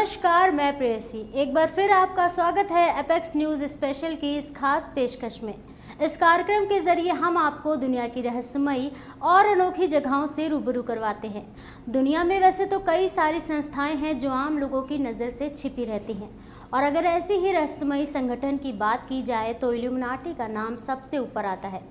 नमस्कार, मैं प्रेयसी। एक बार फिर आपका स्वागत है एपेक्स न्यूज़ स्पेशल की इस खास पेशकश में। इस कार्यक्रम के जरिए हम आपको दुनिया की रहस्यमयी और अनोखी जगहों से रूबरू करवाते हैं। दुनिया में वैसे तो कई सारी संस्थाएं हैं जो आम लोगों की नज़र से छिपी रहती हैं, और अगर ऐसी ही रहस्यमयी संगठन की बात की जाए तो इल्यूमिनाटी का नाम सबसे ऊपर आता है।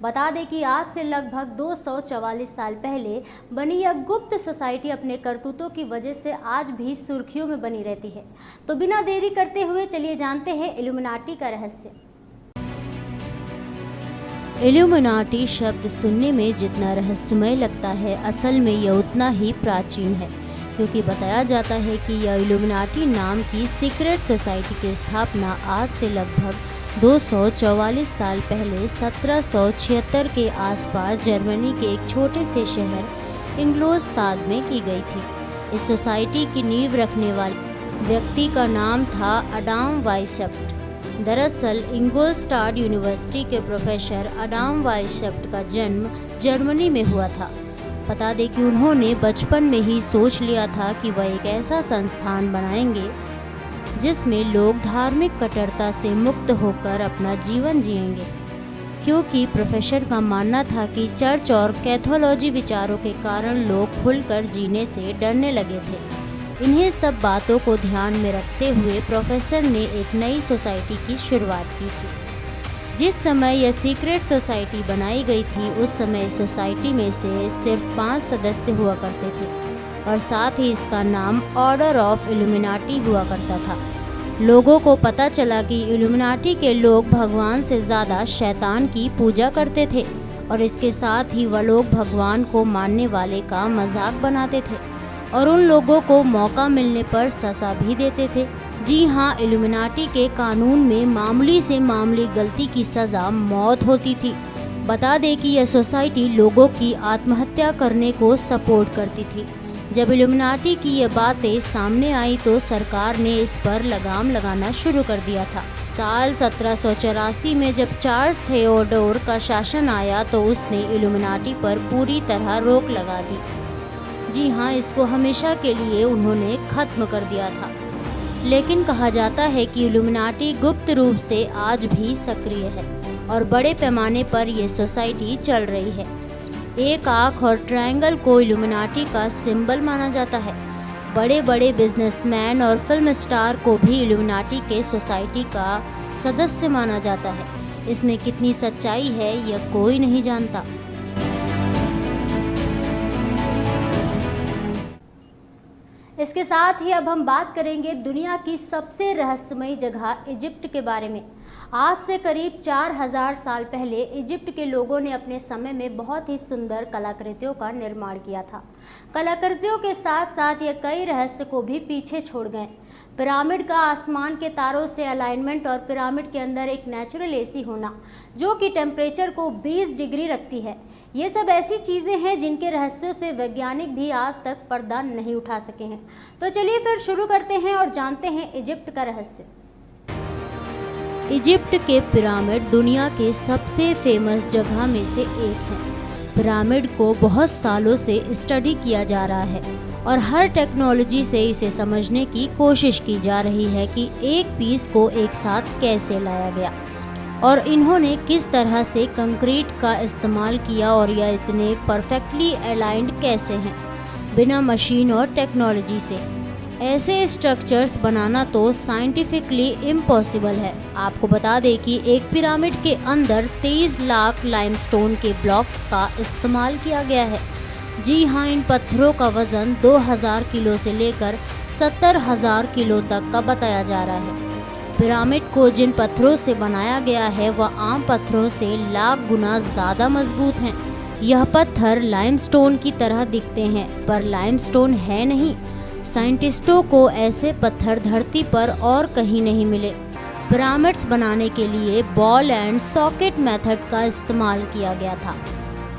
बता दें कि आज से लगभग 244 साल पहले बनी यह गुप्त सोसाइटी अपने करतूतों की वजह से आज भी सुर्खियों में बनी रहती है। तो बिना देरी करते हुए चलिए जानते हैं इल्यूमिनाटी का रहस्य। इल्यूमिनाटी शब्द सुनने में जितना रहस्यमय लगता है, असल में यह उतना ही प्राचीन है, क्योंकि बताया जाता है कि यह इल्यूमिनाटी नाम की सीक्रेट सोसाइटी की स्थापना आज से लगभग 244 साल पहले 1776 के आसपास जर्मनी के एक छोटे से शहर इंग्लोस्ताद में की गई थी। इस सोसाइटी की नींव रखने वाले व्यक्ति का नाम था अडाम वाइसेप्ट। दरअसल इंगोलस्टाड यूनिवर्सिटी के प्रोफेसर अडाम वाइसेप्ट का जन्म जर्मनी में हुआ था। बता दें कि उन्होंने बचपन में ही सोच लिया था कि वह एक ऐसा संस्थान बनाएंगे जिसमें लोग धार्मिक कट्टरता से मुक्त होकर अपना जीवन जिएंगे, क्योंकि प्रोफेसर का मानना था कि चर्च और कैथोलॉजी विचारों के कारण लोग खुलकर जीने से डरने लगे थे। इन्हीं सब बातों को ध्यान में रखते हुए प्रोफेसर ने एक नई सोसाइटी की शुरुआत की थी। जिस समय यह सीक्रेट सोसाइटी बनाई गई थी, उस समय सोसाइटी में से सिर्फ 5 सदस्य हुआ करते थे, और साथ ही इसका नाम ऑर्डर ऑफ इल्यूमिनाटी हुआ करता था। लोगों को पता चला कि इल्यूमिनाटी के लोग भगवान से ज़्यादा शैतान की पूजा करते थे, और इसके साथ ही वह लोग भगवान को मानने वाले का मजाक बनाते थे और उन लोगों को मौका मिलने पर सज़ा भी देते थे। जी हाँ, इल्यूमिनाटी के कानून में मामूली से मामूली गलती की सज़ा मौत होती थी। बता दें कि यह सोसाइटी लोगों की आत्महत्या करने को सपोर्ट करती थी। जब इल्यूमिनाटी की ये बातें सामने आई तो सरकार ने इस पर लगाम लगाना शुरू कर दिया था। साल 1784 में जब चार्ल्स थियोडोर का शासन आया तो उसने इल्यूमिनाटी पर पूरी तरह रोक लगा दी। जी हाँ, इसको हमेशा के लिए उन्होंने खत्म कर दिया था। लेकिन कहा जाता है कि इल्यूमिनाटी गुप्त रूप से आज भी सक्रिय है और बड़े पैमाने पर यह सोसाइटी चल रही है। एक आँख और ट्रायंगल को इल्यूमिनाटी का सिंबल माना जाता है। बड़े बड़े बिजनेसमैन और फिल्म स्टार को भी इल्यूमिनाटी के सोसाइटी का सदस्य माना जाता है। इसमें कितनी सच्चाई है यह कोई नहीं जानता। इसके साथ ही अब हम बात करेंगे दुनिया की सबसे रहस्यमयी जगह इजिप्ट के बारे में। आज से करीब 4000 साल पहले इजिप्ट के लोगों ने अपने समय में बहुत ही सुंदर कलाकृतियों का निर्माण किया था। कलाकृतियों के साथ साथ ये कई रहस्य को भी पीछे छोड़ गए। पिरामिड का आसमान के तारों से अलाइनमेंट और पिरामिड के अंदर एक नेचुरल एसी होना जो कि टेम्परेचर को 20 डिग्री रखती है, ये सब ऐसी चीज़ें हैं जिनके रहस्यों से वैज्ञानिक भी आज तक पर्दा नहीं उठा सके हैं। तो चलिए फिर शुरू करते हैं और जानते हैं इजिप्ट का रहस्य। इजिप्ट के पिरामिड दुनिया के सबसे फेमस जगह में से एक है। पिरामिड को बहुत सालों से स्टडी किया जा रहा है और हर टेक्नोलॉजी से इसे समझने की कोशिश की जा रही है कि एक पीस को एक साथ कैसे लाया गया और इन्होंने किस तरह से कंक्रीट का इस्तेमाल किया और यह इतने परफेक्टली अलाइंड कैसे हैं बिना मशीन और टेक्नोलॉजी से। ऐसे स्ट्रक्चर्स बनाना तो साइंटिफिकली इम्पॉसिबल है। आपको बता दें कि एक पिरामिड के अंदर 23 लाख लाइमस्टोन के ब्लॉक्स का इस्तेमाल किया गया है। जी हाँ, इन पत्थरों का वज़न 2000 किलो से लेकर 70,000 किलो तक का बताया जा रहा है। पिरामिड को जिन पत्थरों से बनाया गया है वह आम पत्थरों से लाख गुना ज़्यादा मजबूत हैं। यह पत्थर लाइमस्टोन की तरह दिखते हैं पर लाइमस्टोन है नहीं। साइंटिस्टों को ऐसे पत्थर धरती पर और कहीं नहीं मिले। पिरामिड्स बनाने के लिए बॉल एंड सॉकेट मेथड का इस्तेमाल किया गया था।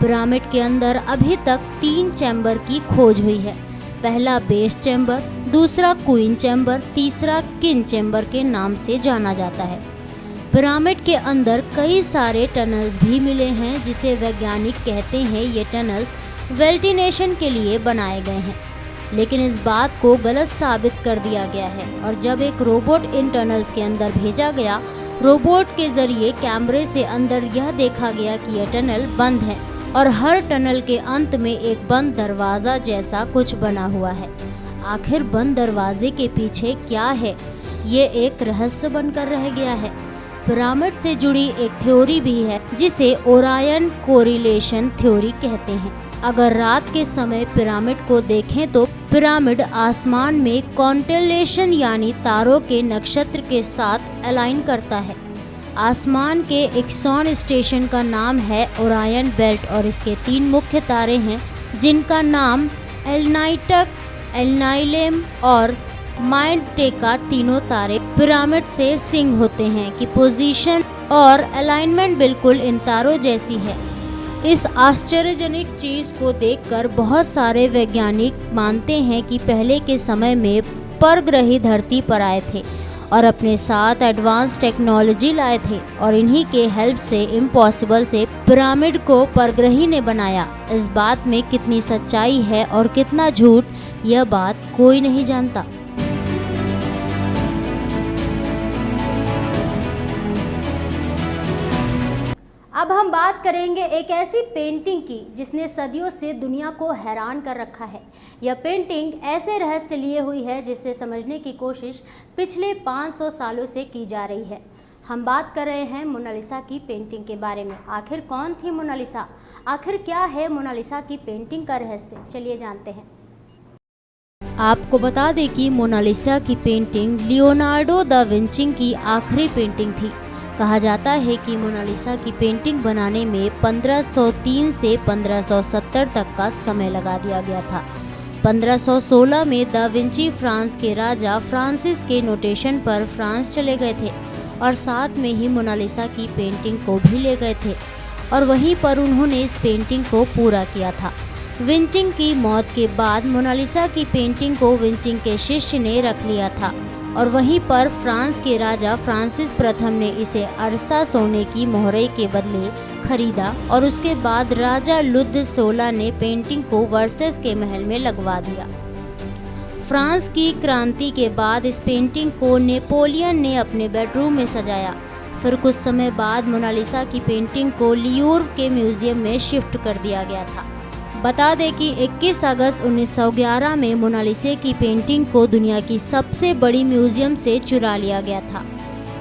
पिरामिड के अंदर अभी तक 3 चैम्बर की खोज हुई है। पहला बेस चैम्बर, दूसरा क्वीन चैम्बर, तीसरा किंग चैम्बर के नाम से जाना जाता है। पिरामिड के अंदर कई सारे टनल्स भी मिले हैं जिसे वैज्ञानिक कहते हैं ये टनल्स वेंटिलेशन के लिए बनाए गए हैं। लेकिन इस बात को गलत साबित कर दिया गया है और जब एक रोबोट इन टनल्स के अंदर भेजा गया, रोबोट के जरिए कैमरे से अंदर यह देखा गया कि यह टनल बंद है और हर टनल के अंत में एक बंद दरवाजा जैसा कुछ बना हुआ है। आखिर बंद दरवाजे के पीछे क्या है, ये एक रहस्य बनकर रह गया है। पिरामिड से जुड़ी एक थ्योरी भी है जिसे ओरायन कोरिलेशन थ्योरी कहते हैं। अगर रात के समय पिरामिड को देखें तो पिरामिड आसमान में कॉन्टेलेशन यानी तारों के नक्षत्र के साथ अलाइन करता है। आसमान के एक सॉन स्टेशन का नाम है ओरायन बेल्ट और इसके 3 मुख्य तारे हैं जिनका नाम एलनाइटक, एलनाइलेम और माइंटेका। तीनों तारे पिरामिड से सिंक होते हैं कि पोजीशन और अलाइनमेंट बिल्कुल इन तारों जैसी है। इस आश्चर्यजनक चीज को देखकर बहुत सारे वैज्ञानिक मानते हैं कि पहले के समय में परग्रही धरती पर आए थे और अपने साथ एडवांस टेक्नोलॉजी लाए थे और इन्हीं के हेल्प से इम्पॉसिबल से पिरामिड को परग्रही ने बनाया। इस बात में कितनी सच्चाई है और कितना झूठ, यह बात कोई नहीं जानता। अब हम बात करेंगे एक ऐसी पेंटिंग की जिसने सदियों से दुनिया को हैरान कर रखा है। यह पेंटिंग ऐसे रहस्य लिए हुई है जिसे समझने की कोशिश पिछले 500 सालों से की जा रही है। हम बात कर रहे हैं मोनालिसा की पेंटिंग के बारे में। आखिर कौन थी मोनालिसा? आखिर क्या है मोनालिसा की पेंटिंग का रहस्य? चलिए जानते हैं। आपको बता दें कि मोनालिसा की पेंटिंग लियोनार्डो दा विंची की आखिरी पेंटिंग थी। कहा जाता है कि मोनालिसा की पेंटिंग बनाने में 1503 से 1570 तक का समय लगा दिया गया था। 1516 में दा विंची फ्रांस के राजा फ्रांसिस के नोटेशन पर फ्रांस चले गए थे और साथ में ही मोनालिसा की पेंटिंग को भी ले गए थे और वहीं पर उन्होंने इस पेंटिंग को पूरा किया था। विंची की मौत के बाद मोनालिसा की पेंटिंग को विंची के शिष्य ने रख लिया था और वहीं पर फ्रांस के राजा फ्रांसिस प्रथम ने इसे अरसा सोने की मोहरे के बदले खरीदा और उसके बाद राजा लुद 16 ने पेंटिंग को वर्सेस के महल में लगवा दिया। फ्रांस की क्रांति के बाद इस पेंटिंग को नेपोलियन ने अपने बेडरूम में सजाया। फिर कुछ समय बाद मोनालिसा की पेंटिंग को लियोर्व के म्यूजियम में शिफ्ट कर दिया गया था। बता दें कि 21 अगस्त 1911 में मोनालिसा की पेंटिंग को दुनिया की सबसे बड़ी म्यूजियम से चुरा लिया गया था।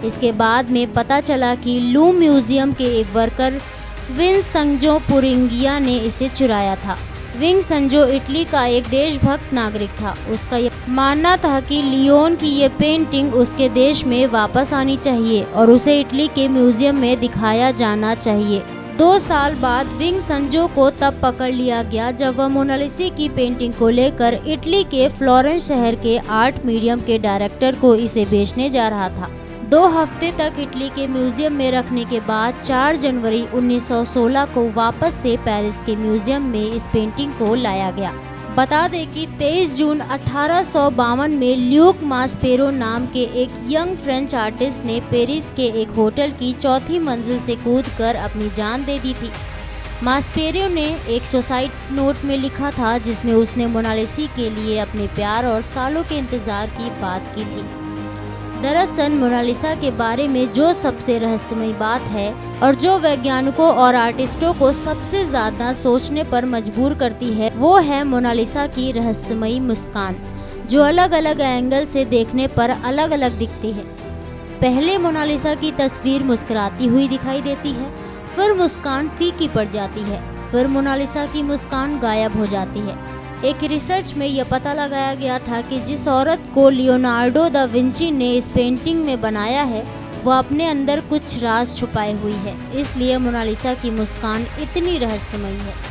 इसके बाद में पता चला कि लूम म्यूजियम के एक वर्कर विंसेंजो पुरिंगिया ने इसे चुराया था। विंसेंजो इटली का एक देशभक्त नागरिक था। उसका यह मानना था कि लियोन की ये पेंटिंग उसके देश में वापस आनी चाहिए और उसे इटली के म्यूजियम में दिखाया जाना चाहिए। 2 साल बाद विंसेंजो को तब पकड़ लिया गया जब वह मोनालिसा की पेंटिंग को लेकर इटली के फ्लोरेंस शहर के आर्ट म्यूजियम के डायरेक्टर को इसे बेचने जा रहा था। 2 हफ्ते तक इटली के म्यूजियम में रखने के बाद 4 जनवरी 1916 को वापस से पेरिस के म्यूजियम में इस पेंटिंग को लाया गया। बता दें कि 23 जून 1852 में ल्यूक मास्पेरो नाम के एक यंग फ्रेंच आर्टिस्ट ने पेरिस के एक होटल की 4थी मंजिल से कूदकर अपनी जान दे दी थी। मास्पेरो ने एक सुसाइड नोट में लिखा था जिसमें उसने मोनालिसा के लिए अपने प्यार और सालों के इंतजार की बात की थी। दरअसल मोनालिसा के बारे में जो सबसे रहस्यमय बात है और जो वैज्ञानिकों और आर्टिस्टों को सबसे ज्यादा सोचने पर मजबूर करती है वो है मोनालिसा की रहस्यमयी मुस्कान, जो अलग अलग एंगल से देखने पर अलग अलग दिखती है। पहले मोनालिसा की तस्वीर मुस्कुराती हुई दिखाई देती है, फिर मुस्कान फीकी पड़ जाती है, फिर मोनालिसा की मुस्कान गायब हो जाती है। एक रिसर्च में यह पता लगाया गया था कि जिस औरत को लियोनार्डो दा विंची ने इस पेंटिंग में बनाया है वह अपने अंदर कुछ राज छुपाए हुई है, इसलिए मोनालिसा की मुस्कान इतनी रहस्यमयी है।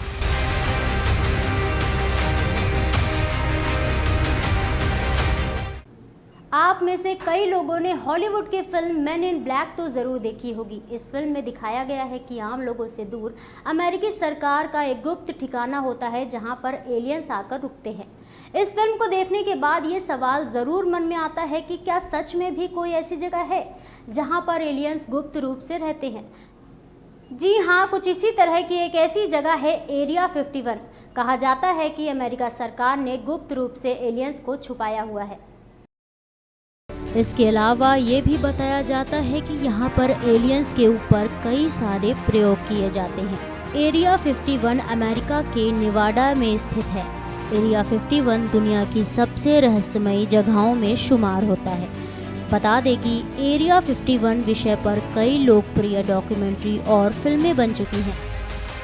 आप में से कई लोगों ने हॉलीवुड की फिल्म मैन इन ब्लैक तो ज़रूर देखी होगी। इस फिल्म में दिखाया गया है कि आम लोगों से दूर अमेरिकी सरकार का एक गुप्त ठिकाना होता है जहां पर एलियंस आकर रुकते हैं। इस फिल्म को देखने के बाद ये सवाल ज़रूर मन में आता है कि क्या सच में भी कोई ऐसी जगह है जहां पर एलियंस गुप्त रूप से रहते हैं। जी हाँ, कुछ इसी तरह की एक ऐसी जगह है एरिया 51। कहा जाता है कि अमेरिका सरकार ने गुप्त रूप से एलियंस को छुपाया हुआ है। इसके अलावा ये भी बताया जाता है कि यहाँ पर एलियंस के ऊपर कई सारे प्रयोग किए जाते हैं। एरिया 51 अमेरिका के नेवाडा में स्थित है। एरिया 51 दुनिया की सबसे रहस्यमयी जगहों में शुमार होता है। बता दें कि एरिया 51 विषय पर कई लोकप्रिय डॉक्यूमेंट्री और फिल्में बन चुकी हैं।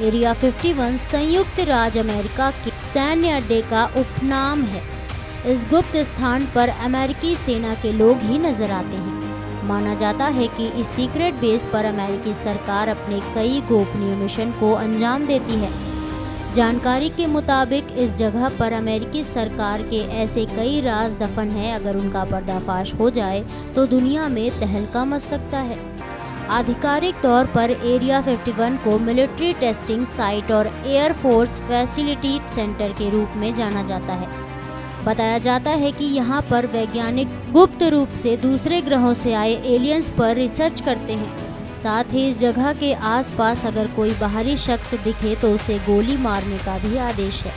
एरिया 51 संयुक्त राज्य अमेरिका के सैन्य अड्डे का उपनाम है। इस गुप्त स्थान पर अमेरिकी सेना के लोग ही नजर आते हैं। माना जाता है कि इस सीक्रेट बेस पर अमेरिकी सरकार अपने कई गोपनीय मिशन को अंजाम देती है। जानकारी के मुताबिक इस जगह पर अमेरिकी सरकार के ऐसे कई राज दफन हैं, अगर उनका पर्दाफाश हो जाए तो दुनिया में तहलका मच सकता है। आधिकारिक तौर पर एरिया 51 को मिलिट्री टेस्टिंग साइट और एयरफोर्स फैसिलिटी सेंटर के रूप में जाना जाता है। बताया जाता है कि यहाँ पर वैज्ञानिक गुप्त रूप से दूसरे ग्रहों से आए एलियंस पर रिसर्च करते हैं। साथ ही इस जगह के आसपास अगर कोई बाहरी शख्स दिखे तो उसे गोली मारने का भी आदेश है।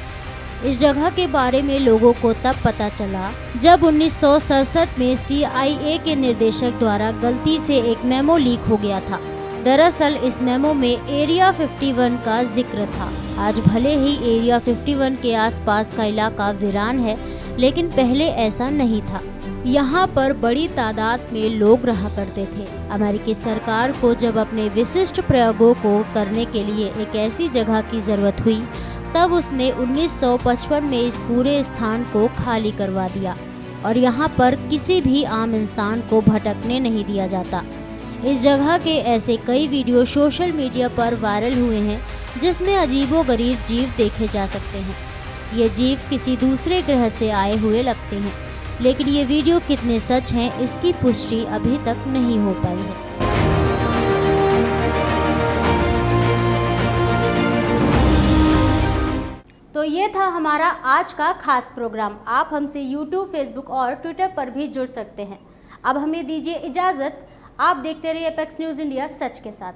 इस जगह के बारे में लोगों को तब पता चला जब 1967 में CIA के निर्देशक द्वारा गलती से एक मेमो लीक हो गया था। दरअसल इस मेमो में एरिया 51 का जिक्र था। आज भले ही एरिया 51 के आसपास का इलाका वीरान है, लेकिन पहले ऐसा नहीं था। यहाँ पर बड़ी तादाद में लोग रहा करते थे। अमेरिकी सरकार को जब अपने विशिष्ट प्रयोगों को करने के लिए एक ऐसी जगह की जरूरत हुई, तब उसने 1955 में इस पूरे स्थान को खाली करवा दिया और यहाँ पर किसी भी आम इंसान को भटकने नहीं दिया जाता। इस जगह के ऐसे कई वीडियो सोशल मीडिया पर वायरल हुए हैं, जिसमें अजीबोगरीब जीव देखे जा सकते हैं। ये जीव किसी दूसरे ग्रह से आए हुए लगते हैं, लेकिन ये वीडियो कितने सच हैं, इसकी पुष्टि अभी तक नहीं हो पाई है। तो ये था हमारा आज का खास प्रोग्राम। आप हमसे YouTube, Facebook और Twitter पर भी जुड़ सकते हैं। अब हमें दीजिए इजाज़त। आप देखते रहिए एपेक्स न्यूज़ इंडिया सच के साथ।